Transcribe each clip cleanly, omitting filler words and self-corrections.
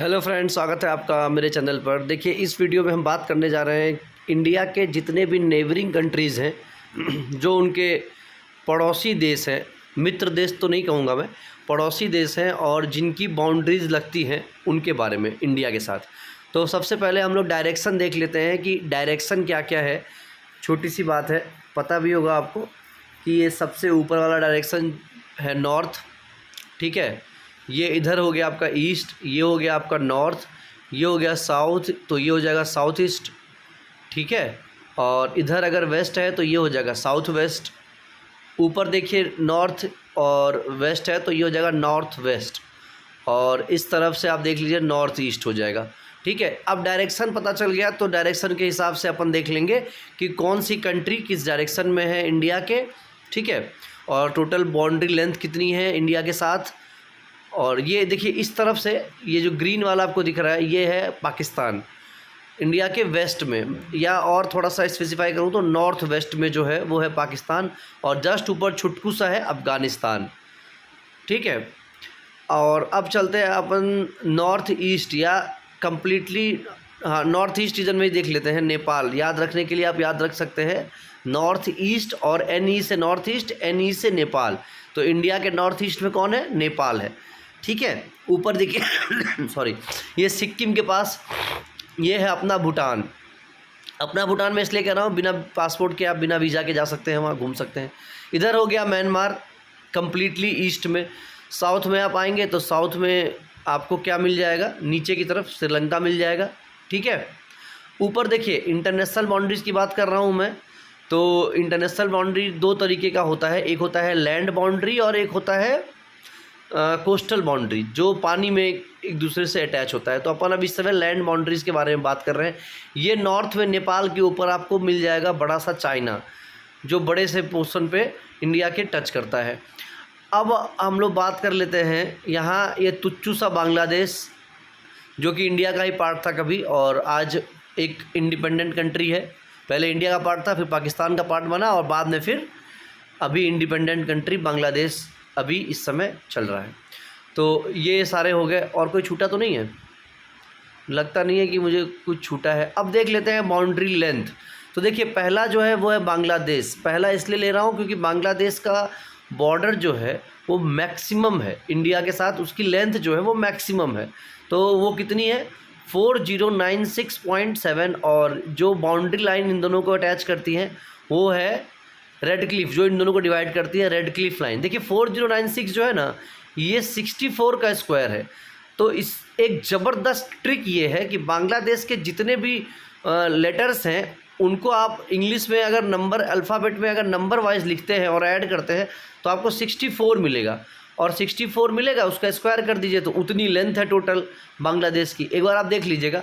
Hello friends, स्वागत है आपका मेरे चैनल पर। देखिए, इस वीडियो में हम बात करने जा रहे हैं इंडिया के जितने भी नेबरिंग कंट्रीज़ हैं, जो उनके पड़ोसी देश हैं, मित्र देश तो नहीं कहूँगा मैं, पड़ोसी देश हैं और जिनकी बाउंड्रीज़ लगती हैं उनके बारे में इंडिया के साथ। तो सबसे पहले हम लोग डायरेक्शन देख लेते हैं कि डायरेक्शन क्या क्या है। छोटी सी बात है, पता भी होगा आपको कि ये सबसे ऊपर वाला डायरेक्शन है नॉर्थ, ठीक है। ये इधर हो गया आपका ईस्ट, ये हो गया आपका नॉर्थ, ये हो गया साउथ, तो ये हो जाएगा साउथ ईस्ट, ठीक है। और इधर अगर वेस्ट है तो ये हो जाएगा साउथ वेस्ट। ऊपर देखिए नॉर्थ और वेस्ट है तो ये हो जाएगा नॉर्थ वेस्ट, और इस तरफ से आप देख लीजिए नॉर्थ ईस्ट हो जाएगा, ठीक है। अब डायरेक्शन पता चल गया तो डायरेक्शन के हिसाब से अपन देख लेंगे कि कौन सी कंट्री किस डायरेक्शन में है इंडिया के, ठीक है। और टोटल बाउंड्री लेंथ कितनी है इंडिया के साथ। और ये देखिए इस तरफ से ये जो ग्रीन वाला आपको दिख रहा है ये है पाकिस्तान, इंडिया के वेस्ट में, या और थोड़ा सा स्पेसिफाई करूँ तो नॉर्थ वेस्ट में जो है वो है पाकिस्तान, और जस्ट ऊपर छुटकू सा है अफ़गानिस्तान, ठीक है। और अब चलते हैं अपन नॉर्थ ईस्ट या कम्प्लीटली, हाँ, नॉर्थ ईस्ट रीजन में ही देख लेते हैं। नेपाल, याद रखने के लिए आप याद रख सकते हैं नॉर्थ ईस्ट, और NE से नॉर्थ ईस्ट, NE से नेपाल। तो इंडिया के नॉर्थ ईस्ट में कौन है? नेपाल है, ठीक है। ऊपर देखिए सॉरी, ये सिक्किम के पास ये है अपना भूटान। अपना भूटान में इसलिए कह रहा हूँ, बिना पासपोर्ट के आप बिना वीज़ा के जा सकते हैं, वहाँ घूम सकते हैं। इधर हो गया म्यांमार, कम्प्लीटली ईस्ट में। साउथ में आप आएंगे तो साउथ में आपको क्या मिल जाएगा, नीचे की तरफ श्रीलंका मिल जाएगा, ठीक है। ऊपर देखिए इंटरनेशनल बाउंड्रीज़ की बात कर रहा हूँ मैं, तो इंटरनेशनल बाउंड्री दो तरीके का होता है, एक होता है लैंड बाउंड्री और एक होता है कोस्टल बाउंड्री, जो पानी में एक दूसरे से अटैच होता है। तो अपन अब इस समय लैंड बाउंड्रीज़ के बारे में बात कर रहे हैं। ये नॉर्थ में नेपाल के ऊपर आपको मिल जाएगा बड़ा सा चाइना, जो बड़े से पोर्शन पे इंडिया के टच करता है। अब हम लोग बात कर लेते हैं यहाँ, ये तुच्चू सा बांग्लादेश, जो कि इंडिया का ही पार्ट था कभी और आज एक इंडिपेंडेंट कंट्री है। पहले इंडिया का पार्ट था, फिर पाकिस्तान का पार्ट बना, और बाद में फिर अभी इंडिपेंडेंट कंट्री बांग्लादेश अभी इस समय चल रहा है। तो ये सारे हो गए, और कोई छूटा तो नहीं है, लगता नहीं है कि मुझे कुछ छूटा है। अब देख लेते हैं बाउंड्री लेंथ। तो देखिए पहला जो है वो है बांग्लादेश। पहला इसलिए ले रहा हूँ क्योंकि बांग्लादेश का बॉर्डर जो है वो मैक्सिमम है इंडिया के साथ, उसकी लेंथ जो है वो मैक्सिमम है। तो वो कितनी है? 4096.7, और जो बाउंड्री लाइन इन दोनों को अटैच करती है वो है रेड क्लिफ, जो इन दोनों को डिवाइड करती है रेड क्लिफ लाइन। देखिए 4096 जो है ना, ये 64 का स्क्वायर है। तो इस एक ज़बरदस्त ट्रिक ये है कि बांग्लादेश के जितने भी लेटर्स हैं उनको आप इंग्लिश में अगर नंबर अल्फ़ाबेट में अगर नंबर वाइज लिखते हैं और ऐड करते हैं तो आपको 64 मिलेगा, और 64 मिलेगा उसका स्क्वायर कर दीजिए तो उतनी लेंथ है टोटल बांग्लादेश की। एक बार आप देख लीजिएगा,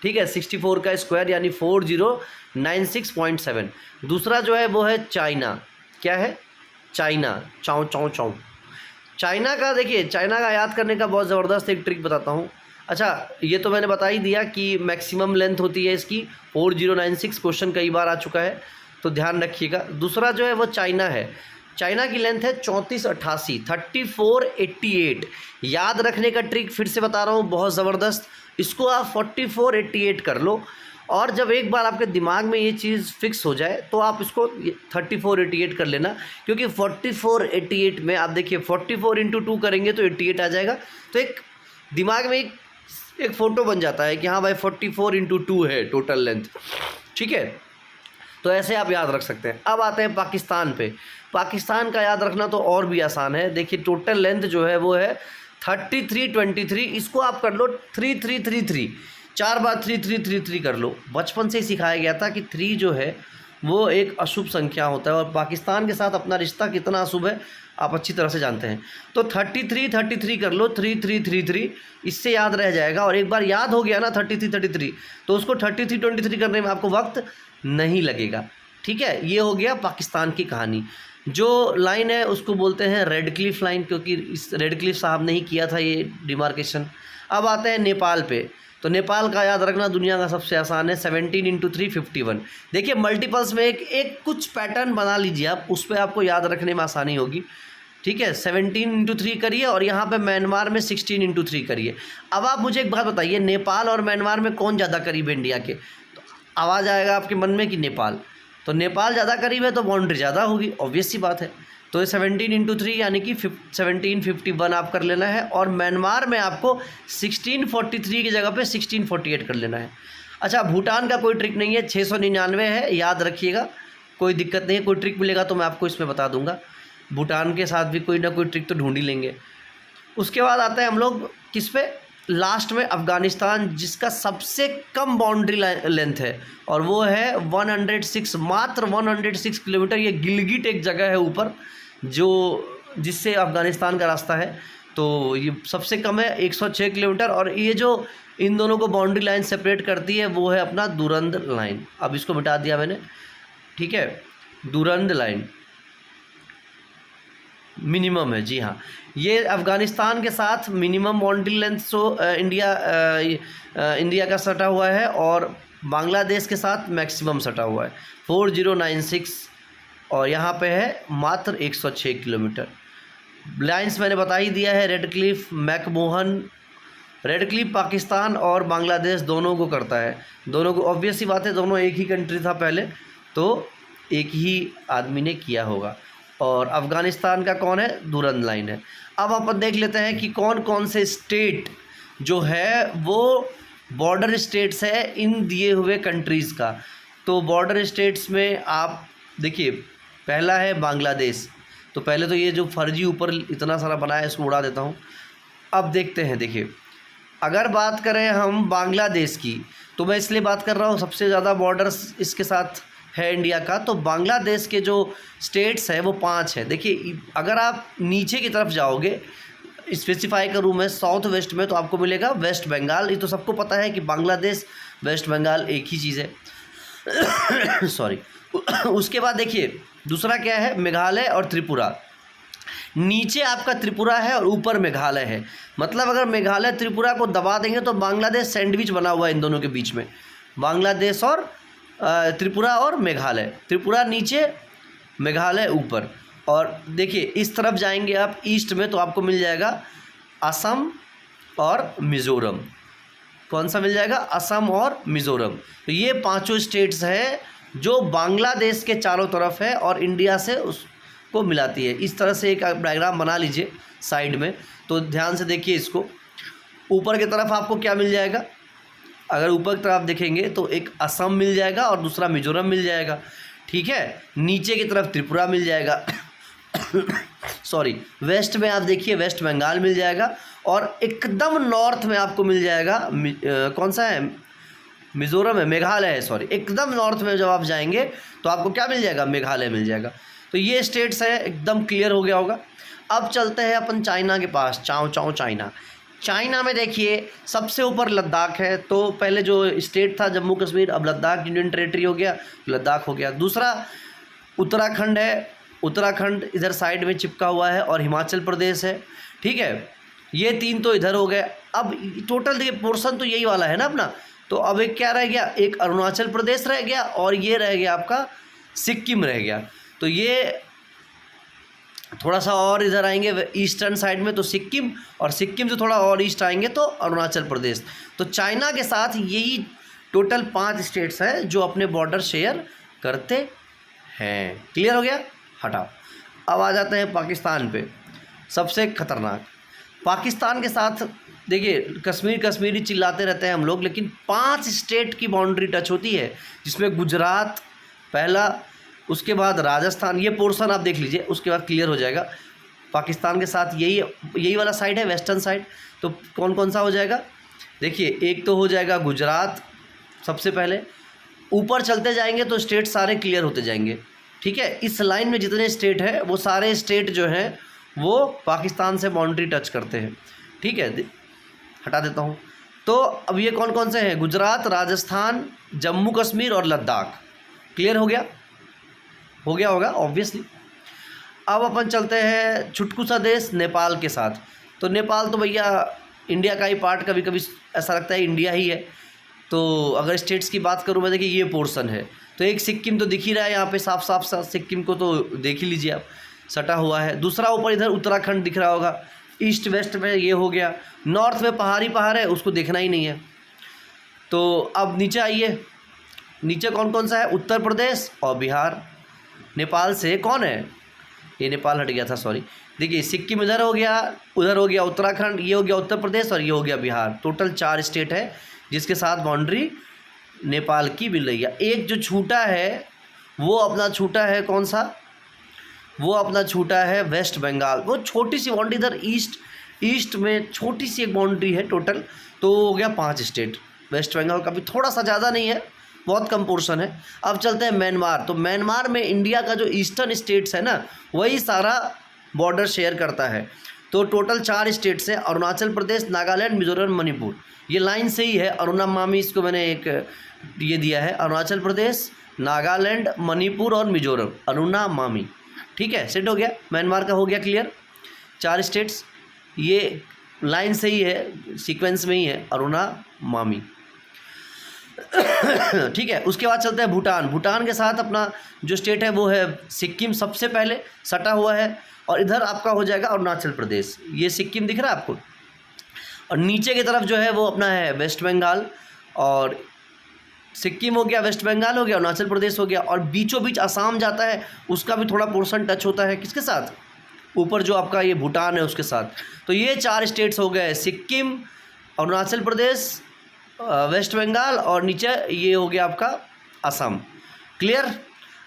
ठीक है। 64 का स्क्वायर यानी 4096.7। दूसरा जो है वो है चाइना। क्या है? चाइना, चाँव चाँव चाँव। चाइना का देखिए, चाइना का याद करने का बहुत ज़बरदस्त एक ट्रिक बताता हूँ। अच्छा, ये तो मैंने बता ही दिया कि मैक्सिमम लेंथ होती है इसकी 4096, क्वेश्चन कई बार आ चुका है तो ध्यान रखिएगा। दूसरा जो है वो चाइना है। चाइना की लेंथ है 3488, 3488। याद रखने का ट्रिक फिर से बता रहा हूँ, बहुत ज़बरदस्त। इसको आप 4488 कर लो, और जब एक बार आपके दिमाग में ये चीज़ फिक्स हो जाए तो आप इसको 3488 कर लेना, क्योंकि 4488 में आप देखिए 44 × 2 करेंगे तो 88 आ जाएगा। तो एक दिमाग में एक फ़ोटो बन जाता है कि हाँ भाई 44 × 2 है टोटल लेंथ, ठीक है। तो ऐसे आप याद रख सकते हैं। अब आते हैं पाकिस्तान पे। पाकिस्तान का याद रखना तो और भी आसान है। देखिए टोटल लेंथ जो है वो है 3323। इसको आप कर लो 3333, 4 बार 3333 कर लो। बचपन से ही सिखाया गया था कि 3 जो है वो एक अशुभ संख्या होता है, और पाकिस्तान के साथ अपना रिश्ता कितना अशुभ है आप अच्छी तरह से जानते हैं। तो 3333 कर लो, 3333, इससे याद रह जाएगा। और एक बार याद हो गया ना 3333, तो उसको 3323 करने में आपको वक्त नहीं लगेगा, ठीक है। ये हो गया पाकिस्तान की कहानी। जो लाइन है उसको बोलते हैं रेड क्लिफ लाइन, क्योंकि इस रेड क्लिफ साहब ने ही किया था ये डिमार्केशन। अब आते हैं नेपाल पे। तो नेपाल का याद रखना दुनिया का सबसे आसान है, 17 × 3 51। देखिए मल्टीपल्स में एक कुछ पैटर्न बना लीजिए आप, उस पर आपको याद रखने में आसानी होगी। ठीक है, 17×3 करिए और यहाँ पे म्यांमार में 16×3 करिए। अब आप मुझे एक बात बताइए, नेपाल और म्यांमार में कौन ज़्यादा करीब है इंडिया के? तो आवाज़ आएगा आपके मन में कि नेपाल। तो नेपाल ज़्यादा करीब है तो बाउंड्री ज़्यादा होगी, ऑब्वियस सी बात है। तो 17×3 यानी कि 1751 आप कर लेना है, और म्यांमार में आपको 1643 की जगह पे 1648 कर लेना है। अच्छा, भूटान का कोई ट्रिक नहीं है, 699 है, याद रखिएगा, कोई दिक्कत नहीं है। कोई ट्रिक मिलेगा तो मैं आपको इसमें बता दूंगा। भूटान के साथ भी कोई ना कोई ट्रिक तो ढूंढ ही लेंगे। उसके बाद आते हैं हम लोग किस पे, लास्ट में अफ़गानिस्तान, जिसका सबसे कम बाउंड्री लेंथ है और वो है 106, मात्र 106 किलोमीटर। ये गिलगिट एक जगह है ऊपर जो जिससे अफ़गानिस्तान का रास्ता है, तो ये सबसे कम है 106 किलोमीटर। और ये जो इन दोनों को बाउंड्री लाइन सेपरेट करती है वो है अपना दुरंद लाइन। अब इसको मिटा दिया मैंने, ठीक है, दुरंद लाइन मिनिमम है, जी हाँ। ये अफ़गानिस्तान के साथ मिनिमम बाउंड्री लेंथ इंडिया का सटा हुआ है, और बांग्लादेश के साथ मैक्सिमम सटा हुआ है 4096, और यहाँ पे है मात्र 106 किलोमीटर। लाइन्स मैंने बता ही दिया है, red Cliff, McMahon. Red Cliff Pakistan और बांग्लादेश दोनों को करता है, दोनों को, ऑब्वियस सी बात है, दोनों एक ही कंट्री था पहले, तो एक ही आदमी ने किया होगा। और अफ़गानिस्तान का कौन है, दुरंद लाइन है। अब अपन देख लेते हैं कि कौन कौन से स्टेट जो है वो बॉर्डर स्टेट्स है इन दिए हुए कंट्रीज़ का। तो बॉर्डर स्टेट्स में आप देखिए, पहला है बांग्लादेश। तो पहले तो ये जो फर्जी ऊपर इतना सारा बनाया है इसको उड़ा देता हूँ। अब देखते हैं, देखिए अगर बात करें हम बांग्लादेश की, तो मैं इसलिए बात कर रहा हूँ सबसे ज़्यादा बॉर्डर्स इसके साथ है इंडिया का। तो बांग्लादेश के जो स्टेट्स हैं वो 5 हैं। देखिए अगर आप नीचे की तरफ जाओगे, स्पेसिफाई करूँ मैं साउथ वेस्ट में, तो आपको मिलेगा वेस्ट बंगाल। ये तो सबको पता है कि बांग्लादेश वेस्ट बंगाल एक ही चीज़ है सॉरी। उसके बाद देखिए दूसरा क्या है, मेघालय और त्रिपुरा। नीचे आपका त्रिपुरा है और ऊपर मेघालय है। मतलब अगर मेघालय त्रिपुरा को दबा देंगे तो बांग्लादेश सैंडविच बना हुआ है इन दोनों के बीच में, बांग्लादेश और त्रिपुरा और मेघालय। त्रिपुरा नीचे, मेघालय ऊपर। और देखिए इस तरफ जाएंगे आप ईस्ट में तो आपको मिल जाएगा असम और मिज़ोरम। कौन सा मिल जाएगा, असम और मिज़ोरम। तो ये 5 स्टेट्स हैं जो बांग्लादेश के चारों तरफ है और इंडिया से उसको मिलाती है। इस तरह से एक डायग्राम बना लीजिए साइड में, तो ध्यान से देखिए इसको। ऊपर की तरफ आपको क्या मिल जाएगा, अगर ऊपर की तरफ देखेंगे तो एक असम मिल जाएगा और दूसरा मिजोरम मिल जाएगा, ठीक है। नीचे की तरफ त्रिपुरा मिल जाएगा सॉरी, वेस्ट में आप देखिए वेस्ट बंगाल मिल जाएगा, और एकदम नॉर्थ में आपको मिल जाएगा कौन सा है, मिज़ोरम है, मेघालय है सॉरी। एकदम नॉर्थ में जब आप जाएंगे तो आपको क्या मिल जाएगा, मेघालय मिल जाएगा। तो ये स्टेट्स है, एकदम क्लियर हो गया होगा। अब चलते हैं अपन चाइना के पास, चाइना। चाइना में देखिए सबसे ऊपर लद्दाख है। तो पहले जो स्टेट था जम्मू कश्मीर, अब लद्दाख यूनियन टेरेटरी हो गया, लद्दाख हो गया। दूसरा उत्तराखंड है, उत्तराखंड इधर साइड में चिपका हुआ है, और हिमाचल प्रदेश है, ठीक है। ये 3 तो इधर हो गए। अब टोटल देखिए पोर्शन तो यही वाला है ना अपना। तो अब एक क्या रह गया, एक अरुणाचल प्रदेश रह गया, और ये रह गया आपका सिक्किम रह गया। तो ये थोड़ा सा और इधर आएंगे ईस्टर्न साइड में तो सिक्किम, और सिक्किम से थोड़ा और ईस्ट आएंगे तो अरुणाचल प्रदेश। तो चाइना के साथ यही टोटल 5 स्टेट्स हैं जो अपने बॉर्डर शेयर करते हैं। क्लियर हो गया, हटाओ। अब आ जाते हैं पाकिस्तान पे, सबसे खतरनाक। पाकिस्तान के साथ देखिए कश्मीरी चिल्लाते रहते हैं हम लोग, लेकिन 5 स्टेट की बाउंड्री टच होती है, जिसमें गुजरात पहला, उसके बाद राजस्थान। ये पोर्शन आप देख लीजिए, उसके बाद क्लियर हो जाएगा। पाकिस्तान के साथ यही वाला साइड है, वेस्टर्न साइड। तो कौन कौन सा हो जाएगा, देखिए एक तो हो जाएगा गुजरात सबसे पहले। ऊपर चलते जाएंगे तो स्टेट सारे क्लियर होते जाएंगे, ठीक है। इस लाइन में जितने स्टेट हैं वो सारे स्टेट जो हैं वो पाकिस्तान से बाउंड्री टच करते हैं, ठीक है। हटा देता हूँ। तो अब ये कौन कौन से हैं, गुजरात, राजस्थान, जम्मू कश्मीर और लद्दाख। क्लियर हो गया होगा ऑब्वियसली। अब अपन चलते हैं छुटकू सा देश नेपाल के साथ। तो नेपाल तो भैया इंडिया का ही पार्ट, कभी कभी ऐसा लगता है इंडिया ही है। तो अगर स्टेट्स की बात करूँ मैं, देखिए ये पोर्शन है। तो एक सिक्किम तो दिख ही रहा है यहाँ पे साफ साफ सा, सिक्किम को तो देख ही लीजिए आप। सटा हुआ है। दूसरा ऊपर इधर उत्तराखंड दिख रहा होगा, ईस्ट वेस्ट में ये हो गया। नॉर्थ में पहाड़ है, उसको देखना ही नहीं है। तो अब नीचे आइए, नीचे कौन कौन सा है? उत्तर प्रदेश और बिहार। नेपाल से कौन है? ये नेपाल हट गया था, सॉरी। देखिए सिक्किम इधर हो गया, उधर हो गया उत्तराखंड, ये हो गया उत्तर प्रदेश और ये हो गया बिहार। टोटल 4 स्टेट है जिसके साथ बाउंड्री नेपाल की मिल रही है। एक जो छूटा है वो अपना छूटा है कौन सा? वो अपना छूटा है वेस्ट बंगाल। वो छोटी सी बाउंड्री इधर ईस्ट में छोटी सी एक बाउंड्री है टोटल। तो हो गया 5 स्टेट। वेस्ट बंगाल का भी थोड़ा सा ज़्यादा नहीं है, बहुत कम पोर्शन है। अब चलते हैं म्यांमार। तो म्यांमार में इंडिया का जो ईस्टर्न स्टेट्स है ना, वही सारा बॉर्डर शेयर करता है। तो टोटल 4 स्टेट्स हैं, अरुणाचल प्रदेश, नागालैंड, मिजोरम, मणिपुर। ये लाइन से ही है। अरुणा मामी, इसको मैंने एक ये दिया है, अरुणाचल प्रदेश, नागालैंड, मणिपुर और मिजोरम, अरुणा मामी। ठीक है, सेट हो गया। म्यांमार का हो गया क्लियर। 4 स्टेट्स ये लाइन से ही है, सीक्वेंस में ही है, अरुणा मामी। ठीक है, उसके बाद चलते हैं भूटान। भूटान के साथ अपना जो स्टेट है वो है सिक्किम, सबसे पहले सटा हुआ है। और इधर आपका हो जाएगा अरुणाचल प्रदेश। ये सिक्किम दिख रहा है आपको। और नीचे की तरफ जो है वो अपना है वेस्ट बंगाल। और सिक्किम हो गया, वेस्ट बंगाल हो गया, अरुणाचल प्रदेश हो गया। और बीचों बीच असम जाता है, उसका भी थोड़ा पोर्शन टच होता है किसके साथ? ऊपर जो आपका ये भूटान है उसके साथ। तो ये 4 स्टेट्स हो गए, सिक्किम, अरुणाचल प्रदेश, वेस्ट बंगाल और नीचे ये हो गया आपका असम। क्लियर।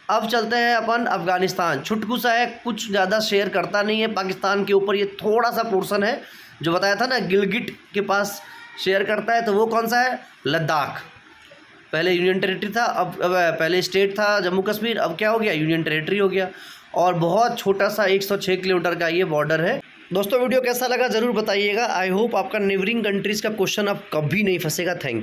अब चलते हैं अपन अफ़गानिस्तान। छुटकू सा है, कुछ ज़्यादा शेयर करता नहीं है पाकिस्तान के ऊपर। ये थोड़ा सा पोर्शन है जो बताया था ना, गिलगिट के पास शेयर करता है। तो वो कौन सा है? लद्दाख। पहले यूनियन टेरिटरी था, अब पहले स्टेट था जम्मू कश्मीर, अब क्या हो गया? यूनियन टेरिटरी हो गया। और बहुत छोटा सा 106 किलोमीटर का ये बॉर्डर है। दोस्तों वीडियो कैसा लगा ज़रूर बताइएगा। आई होप आपका नेबरिंग कंट्रीज़ का क्वेश्चन अब कभी नहीं फंसेगा। Thank you.